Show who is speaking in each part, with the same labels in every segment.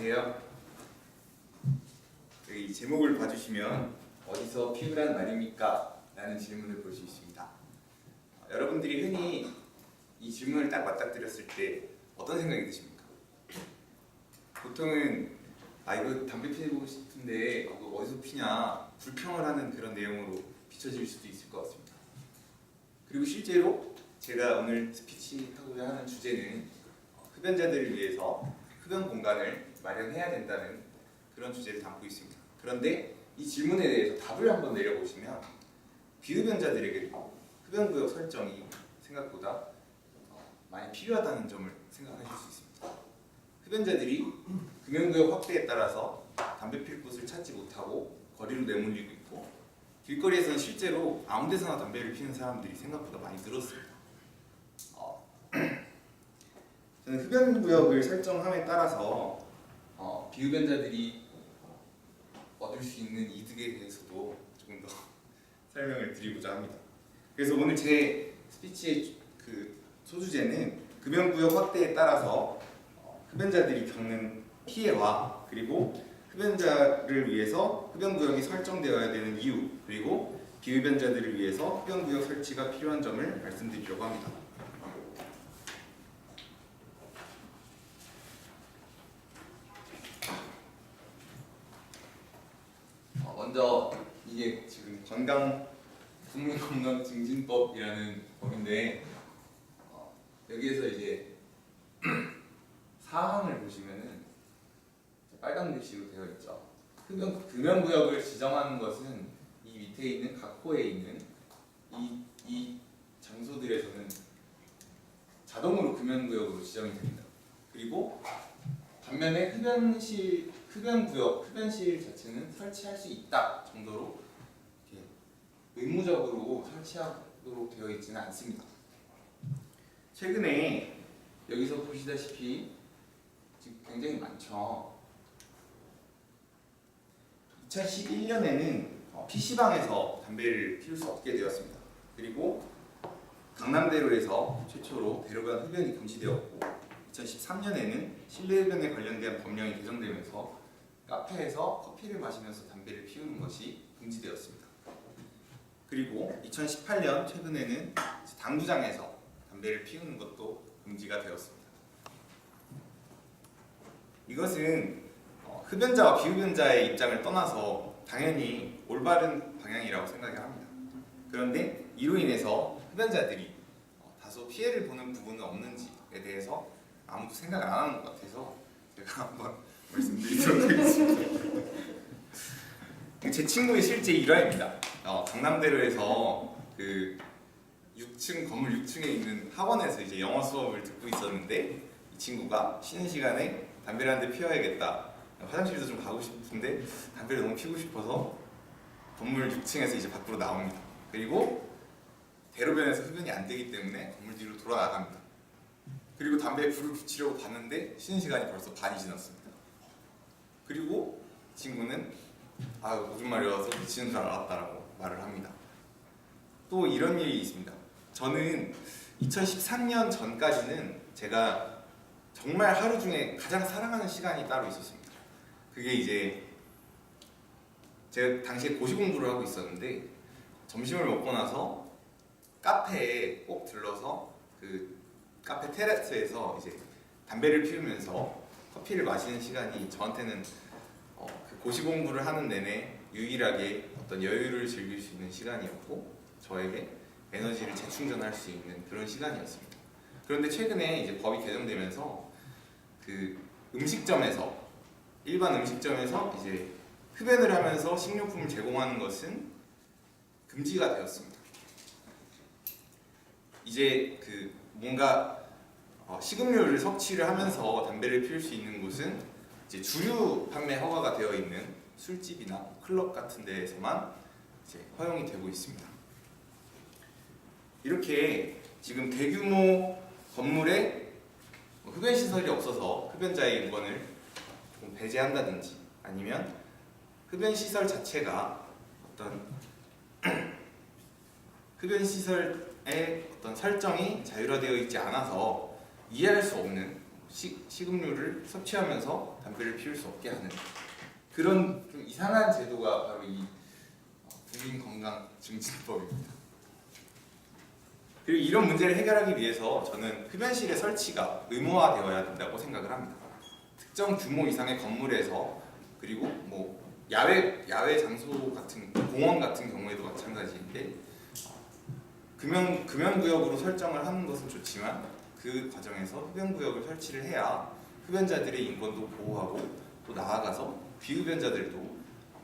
Speaker 1: 안녕하세요. 이 제목을 봐주시면 어디서 피우란 말입니까? 라는 질문을 볼 수 있습니다. 여러분들이 흔히 이 질문을 딱 맞닥뜨렸을 때 어떤 생각이 드십니까? 보통은 이거 담배 피우고 싶은데 이거 어디서 피냐 불평을 하는 그런 내용으로 비춰질 수도 있을 것 같습니다. 그리고 실제로 제가 오늘 스피치하고자 하는 주제는 흡연자들을 위해서 흡연 공간을 마련해야 된다는 그런 주제를 담고 있습니다. 그런데 이 질문에 대해서 답을 한번 내려보시면 비흡연자들에게도 흡연구역 설정이 생각보다 많이 필요하다는 점을 생각하실 수 있습니다. 흡연자들이 금연구역 확대에 따라서 담배 필 곳을 찾지 못하고 거리로 내몰리고 있고 길거리에서는 실제로 아무 데서나 담배를 피우는 사람들이 생각보다 많이 늘었습니다. 저는 흡연구역을 설정함에 따라서 비흡연자들이 얻을 수 있는 이득에 대해서도 조금 더 설명을 드리고자 합니다. 그래서 오늘 제 스피치의 그 소주제는 금연구역 확대에 따라서 흡연자들이 겪는 피해와 그리고 흡연자를 위해서 흡연구역이 설정되어야 되는 이유 그리고 비흡연자들을 위해서 흡연구역 설치가 필요한 점을 말씀드리려고 합니다. 먼저 이게 지금 국민건강증진법이라는 법인데 여기에서 이제 사항을 보시면은 빨간 글씨로 되어 있죠. 금연구역을 지정하는 것은 이 밑에 있는 각 호에 있는 이 장소들에서는 자동으로 금연구역으로 지정이 됩니다. 그리고 반면에 흡연구역, 흡연실 자체는 설치할 수 있다 정도로 이렇게 의무적으로 설치하도록 되어 있지는 않습니다. 최근에 여기서 보시다시피 지금 굉장히 많죠. 2011년에는 PC방에서 담배를 피울 수 없게 되었습니다. 그리고 강남대로에서 최초로 대로변 흡연이 금지되었고 2013년에는 실내 흡연에 관련된 법령이 개정되면서 카페에서 커피를 마시면서 담배를 피우는 것이 금지되었습니다. 그리고 2018년 최근에는 당구장에서 담배를 피우는 것도 금지가 되었습니다. 이것은 흡연자와 비흡연자의 입장을 떠나서 당연히 올바른 방향이라고 생각을 합니다. 그런데 이로 인해서 흡연자들이 다소 피해를 보는 부분은 없는지에 대해서 아무도 생각을 안 하는 것 같아서 제가 한번 말씀드리도록 하겠습니다. 제 친구의 실제 일화입니다. 강남대로에서 그 6층 건물 6층에 있는 학원에서 이제 영어 수업을 듣고 있었는데 이 친구가 쉬는 시간에 담배를 한 대 피워야겠다. 화장실도 좀 가고 싶은데 담배를 너무 피우고 싶어서 건물 6층에서 이제 밖으로 나옵니다. 그리고 대로변에서 흡연이 안 되기 때문에 건물 뒤로 돌아나갑니다. 그리고 담배에 불을 붙이려고 봤는데 쉬는 시간이 벌써 반이 지났습니다. 그리고 친구는 오줌 마려워서 미치는 줄 알았다라고 말을 합니다. 또 이런 일이 있습니다. 저는 2013년 전까지는 제가 정말 하루 중에 가장 사랑하는 시간이 따로 있었습니다. 그게 이제 제가 당시에 고시 공부를 하고 있었는데 점심을 먹고 나서 카페에 꼭 들러서 그 카페 테라스에서 이제 담배를 피우면서 커피를 마시는 시간이 저한테는 그 고시 공부를 하는 내내 유일하게 어떤 여유를 즐길 수 있는 시간이었고 저에게 에너지를 재충전할 수 있는 그런 시간이었습니다. 그런데 최근에 이제 법이 개정되면서 그 음식점에서 일반 음식점에서 이제 흡연을 하면서 식료품을 제공하는 것은 금지가 되었습니다. 이제 그 뭔가 식음료를 섭취를 하면서 담배를 피울 수 있는 곳은 이제 주류 판매 허가가 되어 있는 술집이나 클럽 같은 데에서만 이제 허용이 되고 있습니다. 이렇게 지금 대규모 건물에 흡연 시설이 없어서 흡연자의 인권을 좀 배제한다든지 아니면 흡연 시설 자체가 어떤 흡연 시설의 어떤 설정이 자율화되어 있지 않아서 이해할 수 없는 식음료를 섭취하면서 담배를 피울 수 없게 하는 그런 좀 이상한 제도가 바로 이 국민건강증진법입니다. 그리고 이런 문제를 해결하기 위해서 저는 흡연실의 설치가 의무화되어야 된다고 생각을 합니다. 특정 규모 이상의 건물에서 그리고 뭐 야외 장소 같은 공원 같은 경우에도 마찬가지인데 금연구역으로 설정을 하는 것은 좋지만 그 과정에서 흡연구역을 설치를 해야 흡연자들의 인권도 보호하고 또 나아가서 비흡연자들도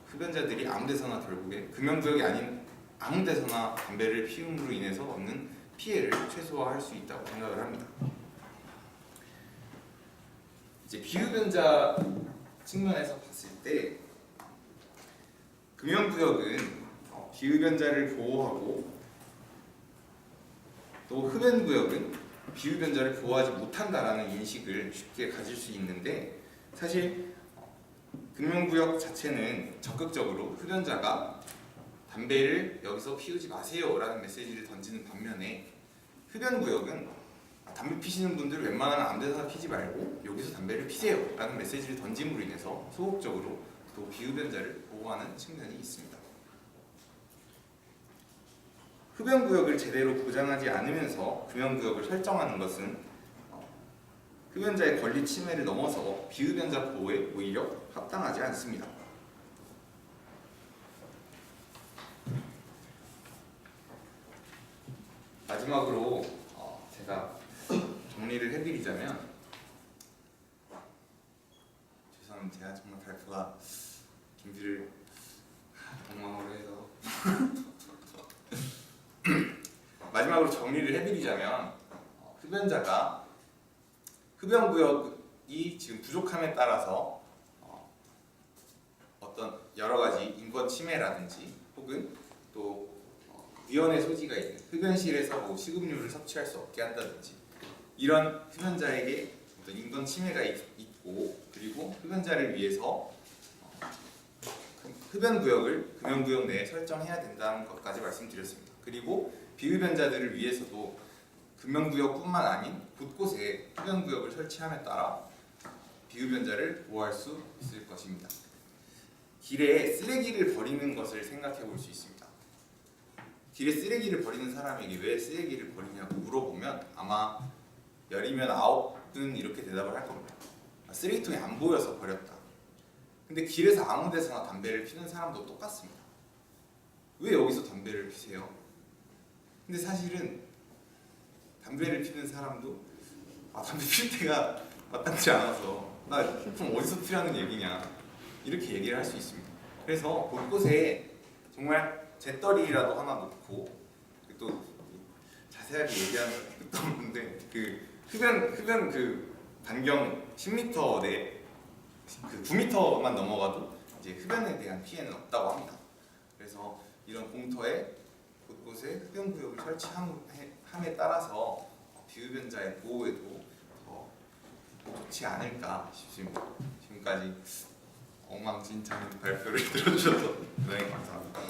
Speaker 1: 흡연자들이 아무 데서나 결국에 금연구역이 아닌 아무 데서나 담배를 피움으로 인해서 얻는 피해를 최소화할 수 있다고 생각을 합니다. 이제 비흡연자 측면에서 봤을 때 금연구역은 비흡연자를 보호하고 또 흡연구역은 비흡연자를 보호하지 못한다라는 인식을 쉽게 가질 수 있는데 사실 금연구역 자체는 적극적으로 흡연자가 담배를 여기서 피우지 마세요 라는 메시지를 던지는 반면에 흡연구역은 담배 피시는 분들 웬만하면 아무 데나 피지 말고 여기서 담배를 피세요 라는 메시지를 던짐으로 인해서 소극적으로 또 비흡연자를 보호하는 측면이 있습니다. 흡연구역을 제대로 보장하지 않으면서 금연구역을 설정하는 것은 흡연자의 권리 침해를 넘어서 비흡연자 보호에 오히려 합당하지 않습니다. 마지막으로 제가 정리를 해드리자면 죄송합니다. 제가 정말 발표가 준비를 엉망으로 해서 마지막으로 정리를 해드리자면 흡연자가 흡연구역이 지금 부족함에 따라서 어떤 여러 가지 인권 침해라든지 혹은 또 위헌의 소지가 있는 흡연실에서 뭐 식음료를 섭취할 수 없게 한다든지 이런 흡연자에게 어떤 인권 침해가 있고 그리고 흡연자를 위해서 흡연구역을 금연구역 내에 설정해야 된다는 것까지 말씀드렸습니다. 그리고 비흡연자들을 위해서도 금연구역뿐만 아닌 곳곳에 흡연구역을 설치함에 따라 비흡연자를 보호할 수 있을 것입니다. 길에 쓰레기를 버리는 것을 생각해 볼 수 있습니다. 길에 쓰레기를 버리는 사람에게 왜 쓰레기를 버리냐고 물어보면 아마 10이면 9은 이렇게 대답을 할 겁니다. 쓰레기통이 안 보여서 버렸다. 근데 길에서 아무 데서나 담배를 피는 사람도 똑같습니다. 왜 여기서 담배를 피세요? 근데 사실은 담배를 피는 사람도 담배 필 때가 마땅치 않아서 나 그럼 어디서 피라는 얘기냐 이렇게 얘기를 할 수 있습니다. 그래서 곳곳에 정말 재떨이라도 하나 놓고 또 자세하게 얘기하면 끝도 없는데 그 흡연 그 반경 10m 내 그 9m만 넘어가도 이제 흡연에 대한 피해는 없다고 합니다. 그래서 이런 공터에 곳곳에 흡연구역을 설치함에 따라서 비흡연자의 보호에도 더 좋지 않을까 싶습니다. 지금까지 엉망진창 발표를 들어주셔서 네, 감사합니다.